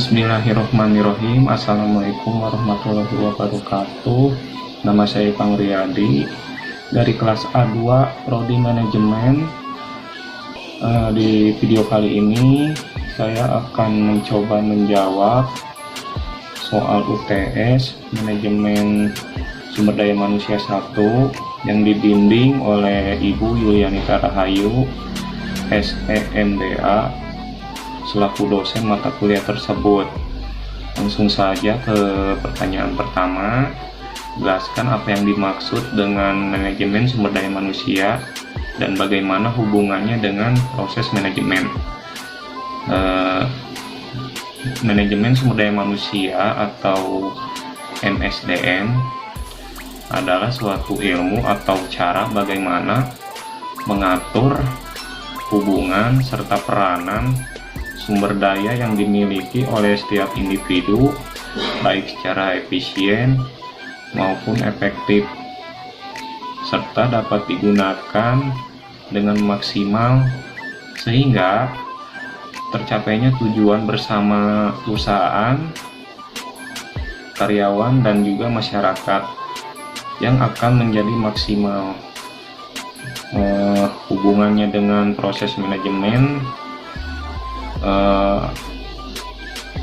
Bismillahirrahmanirrahim. Assalamualaikum warahmatullahi wabarakatuh. Nama saya Pang Riyadi dari kelas A2 Prodi Manajemen. Di video kali ini saya akan mencoba menjawab soal UTS Manajemen Sumber Daya Manusia 1 yang dibimbing oleh Ibu Yulianita Rahayu, SEMDA, selaku dosen mata kuliah tersebut. Langsung saja ke pertanyaan pertama. Jelaskan apa yang dimaksud dengan manajemen sumber daya manusia dan bagaimana hubungannya dengan proses manajemen. Manajemen sumber daya manusia atau MSDM adalah suatu ilmu atau cara bagaimana mengatur hubungan serta peranan sumber daya yang dimiliki oleh setiap individu, baik secara efisien maupun efektif, serta dapat digunakan dengan maksimal sehingga tercapainya tujuan bersama perusahaan, karyawan, dan juga masyarakat yang akan menjadi maksimal. Hubungannya dengan proses manajemen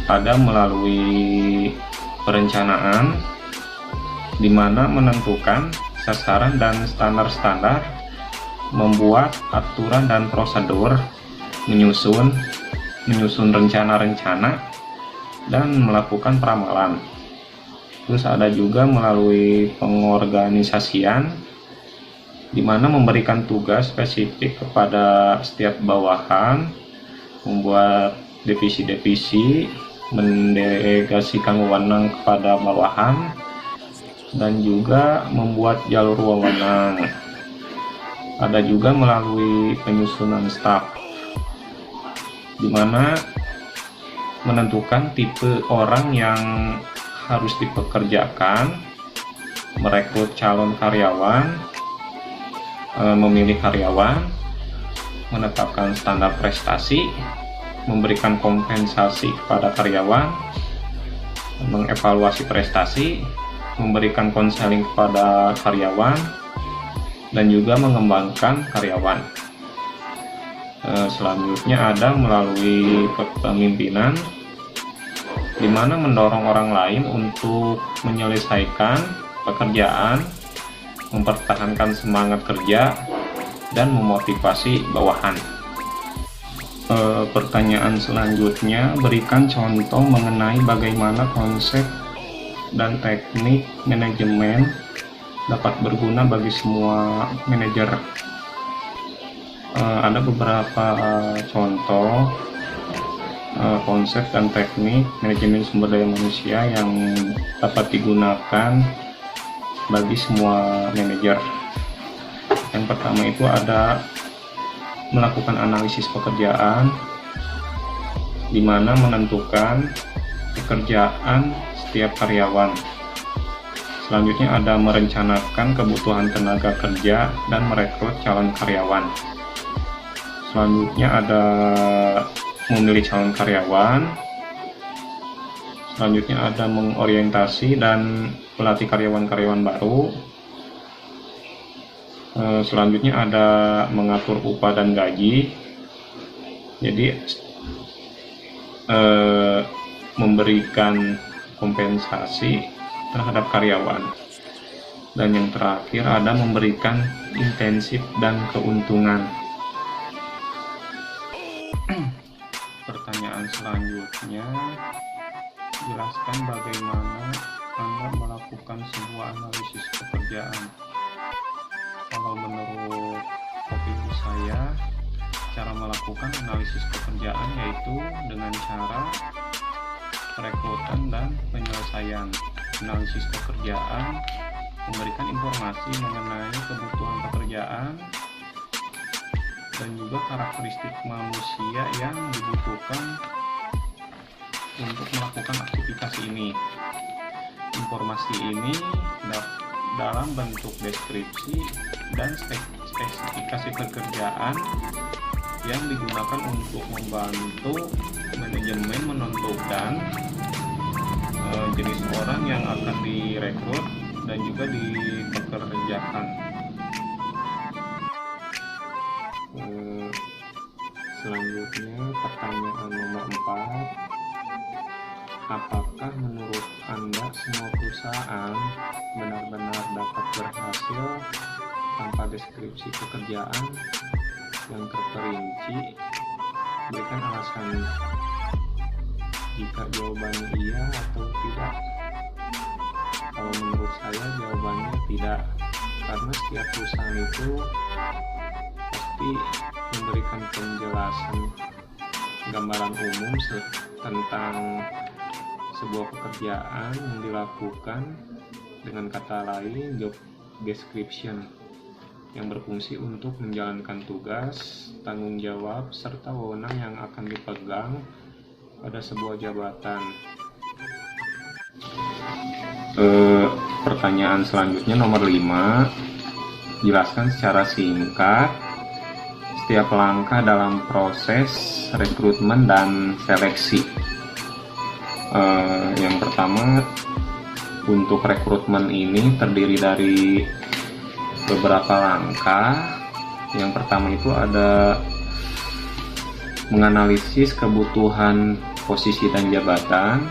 ada melalui perencanaan, di mana menentukan sasaran dan standar-standar, membuat aturan dan prosedur, menyusun rencana-rencana, dan melakukan peramalan. Terus ada juga melalui pengorganisasian, di mana memberikan tugas spesifik kepada setiap bawahan, membuat divisi-divisi, mendelegasikan wewenang kepada bawahan, dan juga membuat jalur wewenang. Ada juga melalui penyusunan staf, di mana menentukan tipe orang yang harus dipekerjakan, merekrut calon karyawan, memilih karyawan, menetapkan standar prestasi, memberikan kompensasi kepada karyawan, mengevaluasi prestasi, memberikan konseling kepada karyawan, dan juga mengembangkan karyawan. Selanjutnya ada melalui kepemimpinan, di mana mendorong orang lain untuk menyelesaikan pekerjaan, mempertahankan semangat kerja, dan memotivasi bawahan. Pertanyaan selanjutnya, berikan contoh mengenai bagaimana konsep dan teknik manajemen dapat berguna bagi semua manajer. Ada beberapa contoh konsep dan teknik manajemen sumber daya manusia yang dapat digunakan bagi semua manajer. Yang pertama itu ada melakukan analisis pekerjaan, di mana menentukan pekerjaan setiap karyawan. Selanjutnya ada merencanakan kebutuhan tenaga kerja dan merekrut calon karyawan. Selanjutnya ada memilih calon karyawan. Selanjutnya ada mengorientasi dan melatih karyawan-karyawan baru. Selanjutnya ada mengatur upah dan gaji, jadi memberikan kompensasi terhadap karyawan. Dan yang terakhir ada memberikan intensif dan keuntungan. Pertanyaan selanjutnya, jelaskan bagaimana Anda melakukan sebuah analisis pekerjaan. Kalau menurut opini saya, cara melakukan analisis pekerjaan yaitu dengan cara perekrutan dan penyelesaian. Analisis pekerjaan memberikan informasi mengenai kebutuhan pekerjaan dan juga karakteristik manusia yang dibutuhkan untuk melakukan aktivitas ini. Informasi ini dalam bentuk deskripsi dan spesifikasi pekerjaan yang digunakan untuk membantu manajemen menentukan jenis orang yang akan direkrut dan juga dipekerjakan. Selanjutnya pertanyaan nomor 4, apakah menurut Anda semua perusahaan benar-benar dapat berhasil tanpa deskripsi pekerjaan yang terperinci? Berikan alasan jika jawabannya iya atau tidak. Kalau menurut saya jawabannya tidak, karena setiap perusahaan itu pasti memberikan penjelasan gambaran umum tentang sebuah pekerjaan yang dilakukan, dengan kata lain job description, yang berfungsi untuk menjalankan tugas, tanggung jawab, serta wewenang yang akan dipegang pada sebuah jabatan. Pertanyaan selanjutnya nomor 5, jelaskan secara singkat setiap langkah dalam proses rekrutmen dan seleksi. Yang pertama, untuk rekrutmen ini terdiri dari beberapa langkah. Yang pertama itu ada menganalisis kebutuhan posisi dan jabatan.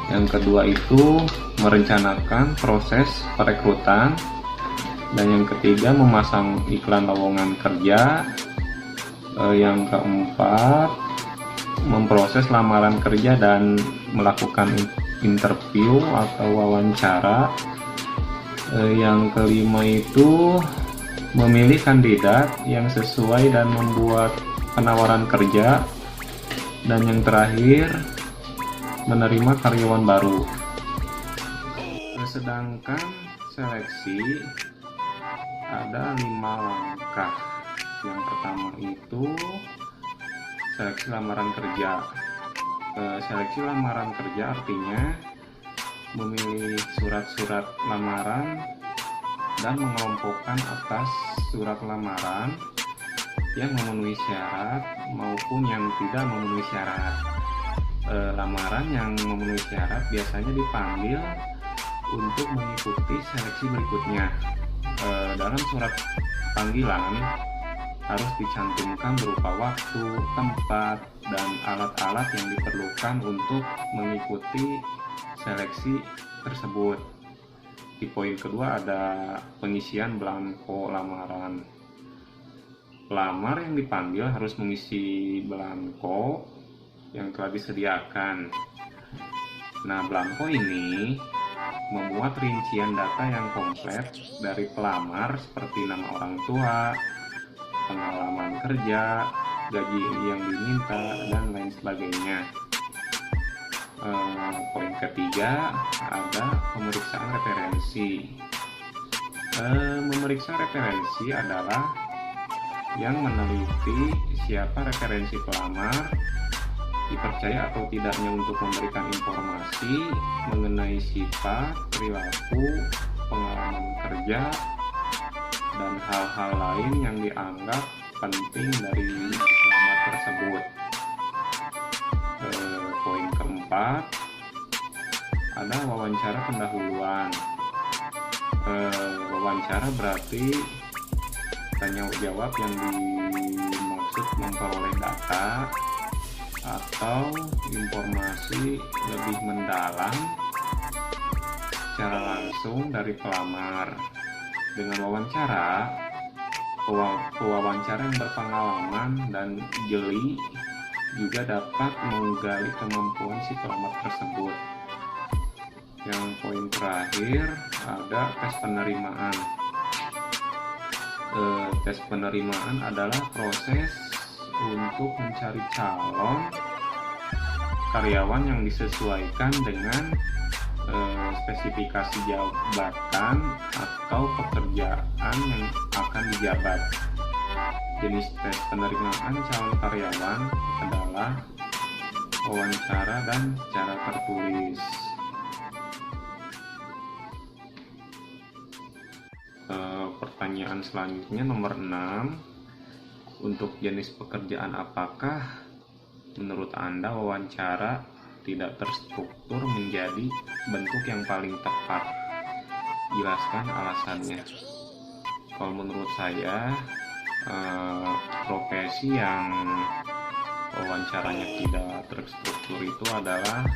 Yang kedua itu merencanakan proses perekrutan. Dan yang ketiga memasang iklan lowongan kerja. Yang keempat memproses lamaran kerja dan melakukan interview atau wawancara. Yang kelima itu memilih kandidat yang sesuai dan membuat penawaran kerja. Dan yang terakhir menerima karyawan baru. Sedangkan seleksi ada 5 langkah. Yang pertama itu seleksi lamaran kerja. Seleksi lamaran kerja artinya memilih surat-surat lamaran dan mengelompokkan atas surat lamaran yang memenuhi syarat maupun yang tidak memenuhi syarat. Lamaran yang memenuhi syarat biasanya dipanggil untuk mengikuti seleksi berikutnya. Dalam surat panggilan harus dicantumkan berupa waktu, tempat, dan alat-alat yang diperlukan untuk mengikuti seleksi tersebut. Di poin kedua ada pengisian belangko lamaran. Pelamar yang dipanggil harus mengisi belangko yang telah disediakan. Nah, belangko ini memuat rincian data yang komplit dari pelamar seperti nama orang tua, pengalaman kerja, gaji yang diminta, dan lain sebagainya. Poin ketiga ada pemeriksaan referensi. Memeriksa referensi adalah yang meneliti siapa referensi pelamar, dipercaya atau tidaknya untuk memberikan informasi mengenai sifat, perilaku, pengalaman kerja, dan hal-hal lain yang dianggap penting dari pelamar tersebut. Poin keempat ada wawancara pendahuluan. Wawancara berarti tanya jawab yang dimaksud memperoleh data atau informasi lebih mendalam secara langsung dari pelamar. Dengan wawancara, pewawancara yang berpengalaman dan jeli juga dapat menggali kemampuan si pelamar tersebut. Yang poin terakhir ada tes penerimaan. Tes penerimaan adalah proses untuk mencari calon karyawan yang disesuaikan dengan spesifikasi jabatan atau pekerjaan yang akan dijabat. Jenis tes penerimaan calon karyawan adalah wawancara dan cara tertulis. Pertanyaan selanjutnya nomor 6. Untuk jenis pekerjaan apakah menurut Anda wawancara tidak terstruktur menjadi bentuk yang paling tepat? Jelaskan alasannya. Kalau menurut saya, profesi yang wawancaranya tidak terstruktur itu adalah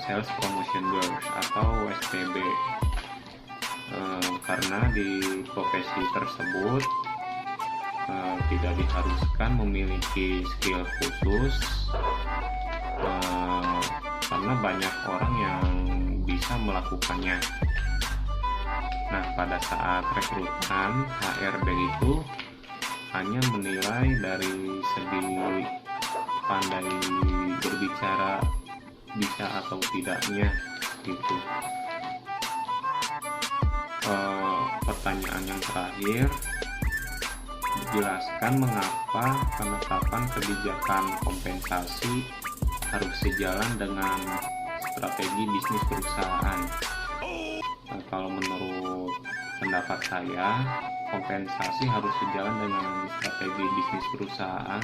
sales promotion girls atau SPB, karena di profesi tersebut tidak diharuskan memiliki skill khusus, karena banyak orang yang bisa melakukannya. Nah, pada saat rekrutan, HRD itu hanya menilai dari segi pandai berbicara, bisa atau tidaknya gitu. Pertanyaan yang terakhir, jelaskan mengapa penetapan kebijakan kompensasi harus sejalan dengan strategi bisnis perusahaan. Kalau menurut pendapat saya, kompensasi harus sejalan dengan strategi bisnis perusahaan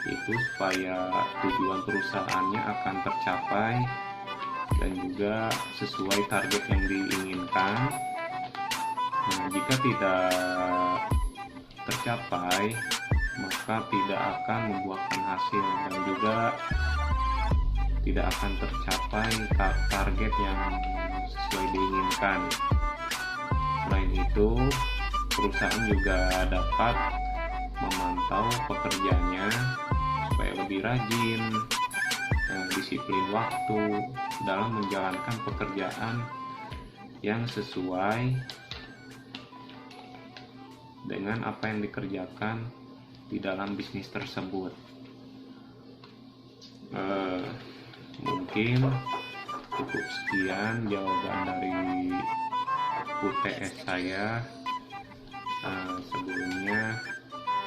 itu supaya tujuan perusahaannya akan tercapai dan juga sesuai target yang diinginkan. Nah, jika tidak tercapai, maka tidak akan membuahkan hasil dan juga tidak akan tercapai target yang sesuai diinginkan. Selain itu, perusahaan juga dapat memantau pekerjanya supaya lebih rajin, disiplin waktu dalam menjalankan pekerjaan yang sesuai dengan apa yang dikerjakan di dalam bisnis tersebut. Mungkin cukup sekian jawaban dari UTS saya. Sebelumnya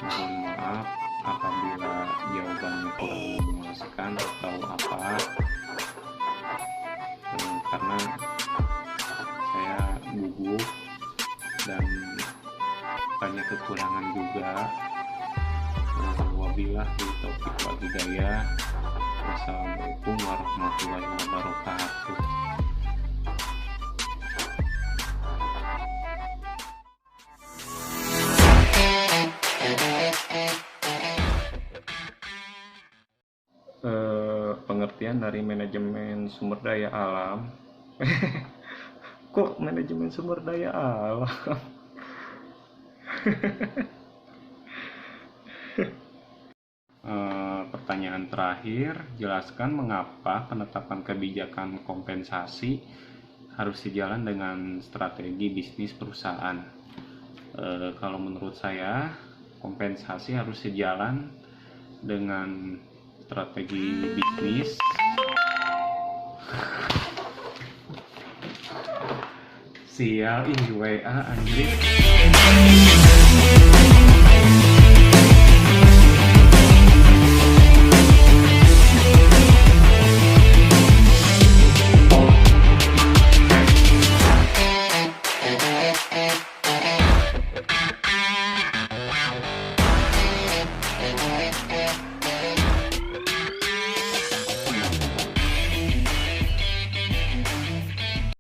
mohon maaf apabila jawabannya kurang memuaskan atau apa, karena saya gugup dan banyak kekurangan juga. Wabillahi taufiq wal hidayah. Wassalamualaikum warahmatullahi wabarakatuh. Pengertian dari manajemen sumber daya alam. Kok manajemen sumber daya alam? Pertanyaan terakhir, jelaskan mengapa penetapan kebijakan kompensasi harus sejalan dengan strategi bisnis perusahaan. Kalau menurut saya, kompensasi harus sejalan dengan strategi bisnis. Sial, WA anjir.